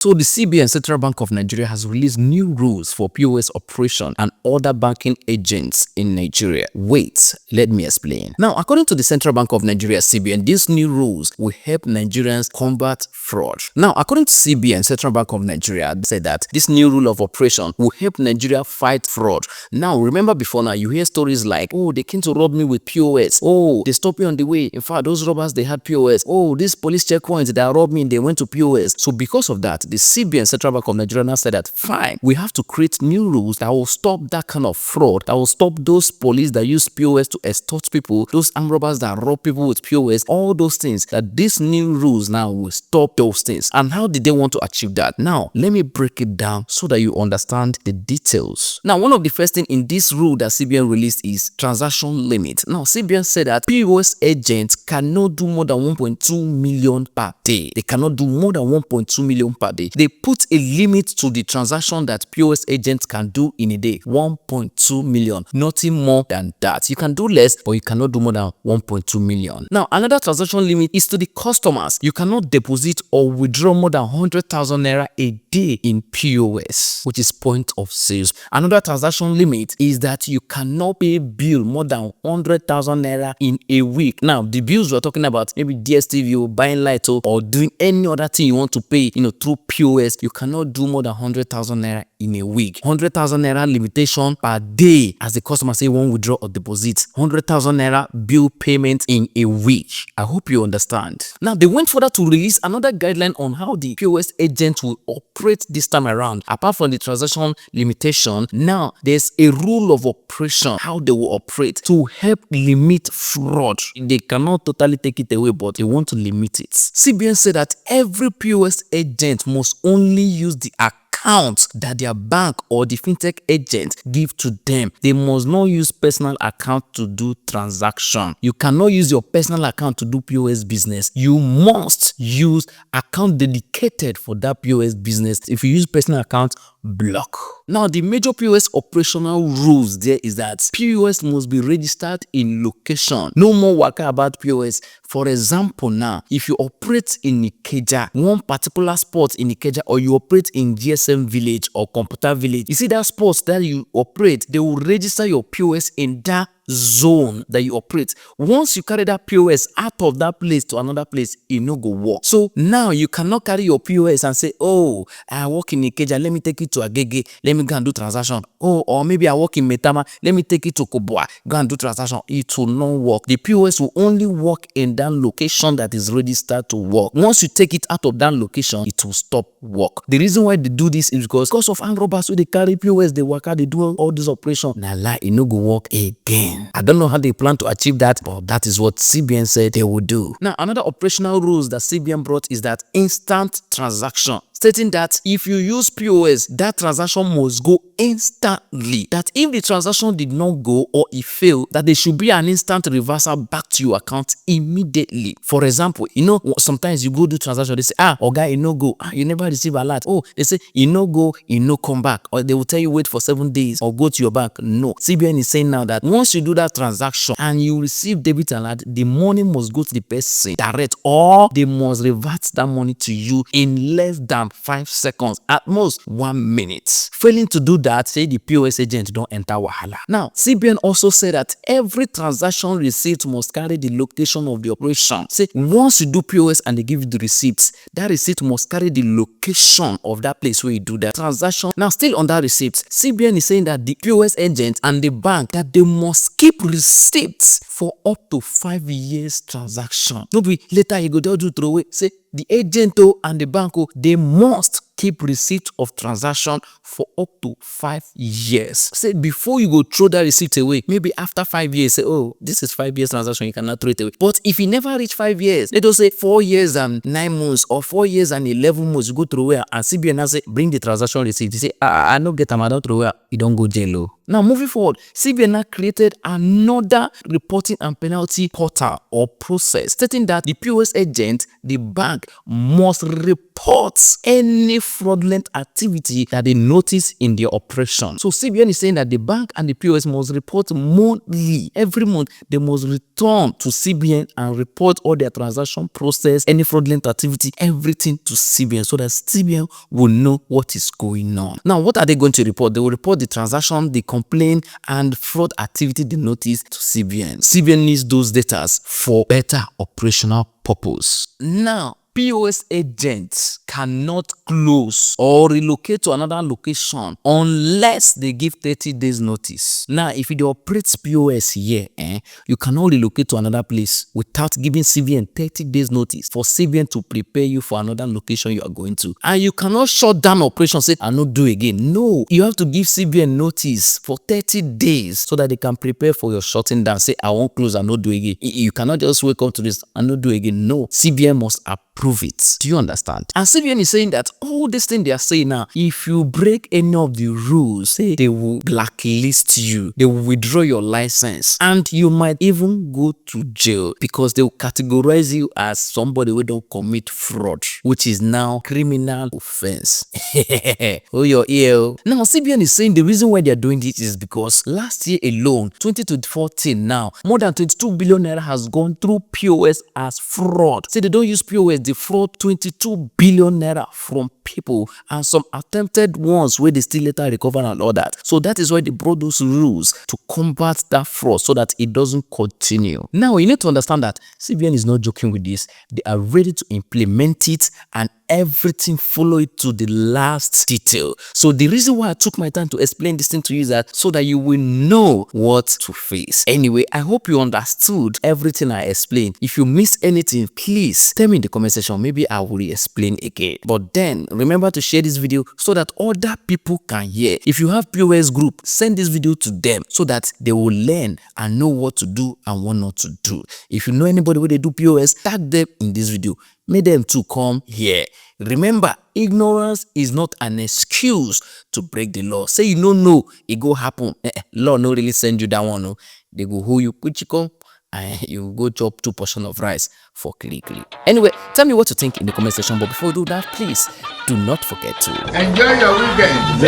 So the CBN Central Bank of Nigeria has released new rules for POS operation and other banking agents in Nigeria. Wait, let me explain. Now, according to the Central Bank of Nigeria CBN, these new rules will help Nigerians combat fraud. Now, according to CBN Central Bank of Nigeria, they said that this new rule of operation will help Nigeria fight fraud. Now, remember before now, you hear stories like, oh, they came to rob me with POS. Oh, they stopped me on the way. In fact, those robbers, they had POS. Oh, this police checkpoint that robbed me, they went to POS. So because of that, the CBN Central Bank of Nigeria now said that, fine, we have to create new rules that will stop that kind of fraud, that will stop those police that use POS to extort people, those armed robbers that rob people with POS, all those things, that these new rules now will stop those things. And how did they want to achieve that? Now, let me break it down so that you understand the details. Now, one of the first things in this rule that CBN released is transaction limit. Now, CBN said that POS agents cannot do more than 1.2 million per day. They cannot do more than 1.2 million per day. They put a limit to the transaction that POS agents can do in a day, 1.2 million, nothing more than that. You can do less, but you cannot do more than 1.2 million. Now, another transaction limit is to the customers. You cannot deposit or withdraw more than 100,000 naira a day in POS, which is point of sales. Another transaction limit is that you cannot pay bill more than 100,000 naira in a week. Now, the bills we're talking about, maybe DSTV, buying light, or doing any other thing you want to pay, through POS, you cannot do more than 100,000 naira in a week. 100,000 naira limitation per day, as the customer say one withdraw or deposit. 100,000 naira bill payment in a week. I hope you understand. Now, they went further to release another guideline on how the POS agent will operate this time around. Apart from the transaction limitation, now there's a rule of operation, how they will operate to help limit fraud. They cannot totally take it away, but they want to limit it. CBN said that every POS agent must only use the account that their bank or the fintech agent give to them. They must not use personal account to do transaction. You cannot use your personal account to do POS business. You must use account dedicated for that POS business. If you use personal account, block. Now, the major POS operational rules there is that POS must be registered in location. No more waka about POS. For example, now, if you operate in Ikeja, one particular spot in Ikeja, or you operate in GSM village or computer village, you see that spot that you operate, they will register your POS in that zone that you operate. Once you carry that POS out of that place to another place, it no go work. So now you cannot carry your POS and say, oh, I work in Ikeja, let me take it to Agege, let me go and do transaction. Oh, or maybe I work in Metama, let me take it to Koboa, go and do transaction. It will not work. The POS will only work in that location that is registered to work. Once you take it out of that location, it will stop work. The reason why they do this is because of armed robbers, so they carry POS, they work out, they do all this operation. Now, it no go work again. I don't know how they plan to achieve that, but that is what CBN said they will do. Now, another operational rules that CBN brought is that instant transaction, stating that if you use POS, that transaction must go instantly. That if the transaction did not go or it failed, that there should be an instant reversal back to your account immediately. For example, sometimes you go do transaction, they say, Oga, it no go. You never receive alert. Oh, they say, it no go, it no come back. Or they will tell you wait for 7 days or go to your bank. No. CBN is saying now that once you do that transaction and you receive debit alert, the money must go to the person direct, or they must revert that money to you in less than 5 seconds, at most 1 minute. Failing to do that, say the POS agent don't enter wahala. Now, CBN also said that every transaction receipt must carry the location of the operation. Say once you do POS and they give you the receipts, that receipt must carry the location of that place where you do that transaction. Now, still on that receipt, CBN is saying that the POS agent and the bank, that they must keep receipts for up to 5 years transaction. No be later you go do throw away. Say the agent and the bank, they must keep receipt of transaction for up to 5 years. Say before you go throw that receipt away, maybe after 5 years, say, oh, this is 5 years transaction, you cannot throw it away. But if you never reach 5 years, let us say 4 years and 9 months or 4 years and 11 months, you go throw away, and CBN now say, bring the transaction receipt. You say, I no get them, I don't throw away, you don't go jail. Now, moving forward, CBN now created another reporting and penalty portal or process, stating that the POS agent, the bank, must report any fraudulent activity that they notice in their operation. So CBN is saying that the bank and the POS must report monthly. Every month, they must return to CBN and report all their transaction process, any fraudulent activity, everything to CBN, so that CBN will know what is going on. Now, what are they going to report? They will report the transaction, the complaint, and fraud activity they notice to CBN. CBN needs those data for better operational purpose. Now, POS agents cannot close or relocate to another location unless they give 30 days notice. Now, if you operate POS here, you cannot relocate to another place without giving CBN 30 days notice for CBN to prepare you for another location you are going to. And you cannot shut down operation, say, I not do again. No, you have to give CBN notice for 30 days so that they can prepare for your shutting down. Say, I won't close, I not do again. You cannot just wake up to this and not do again. No, CBN must approve it. Do you understand? And CBN is saying that all this thing they are saying now, if you break any of the rules, say they will blacklist you, they will withdraw your license, and you might even go to jail because they will categorize you as somebody who don't commit fraud, which is now criminal offense. Oh, your ear. Now, CBN is saying the reason why they are doing this is because last year alone, 2014 now, more than 22 billion naira has gone through POS as fraud. Say they don't use POS, they fraud 22 billion naira from people, and some attempted ones where they still later recover and all that. So that is why they brought those rules to combat that fraud so that it doesn't continue. Now, you need to understand that CBN is not joking with this. They are ready to implement it and everything, follow it to the last detail. So the reason why I took my time to explain this thing to you is that so that you will know what to face. Anyway, I hope you understood everything I explained. If you missed anything, please tell me in the comment section. Maybe I will explain again. But then remember to share this video so that other people can hear. If you have POS group, send this video to them so that they will learn and know what to do and what not to do. If you know anybody where they do POS, tag them in this video. Make them to come here. Remember, ignorance is not an excuse to break the law. Say you don't know, it go happen. Law no really send you that one. No. They go hold you, put you come, and you go chop 2 portions of rice for quickly. Anyway, tell me what you think in the comment section. But before you do that, please do not forget to enjoy your weekend.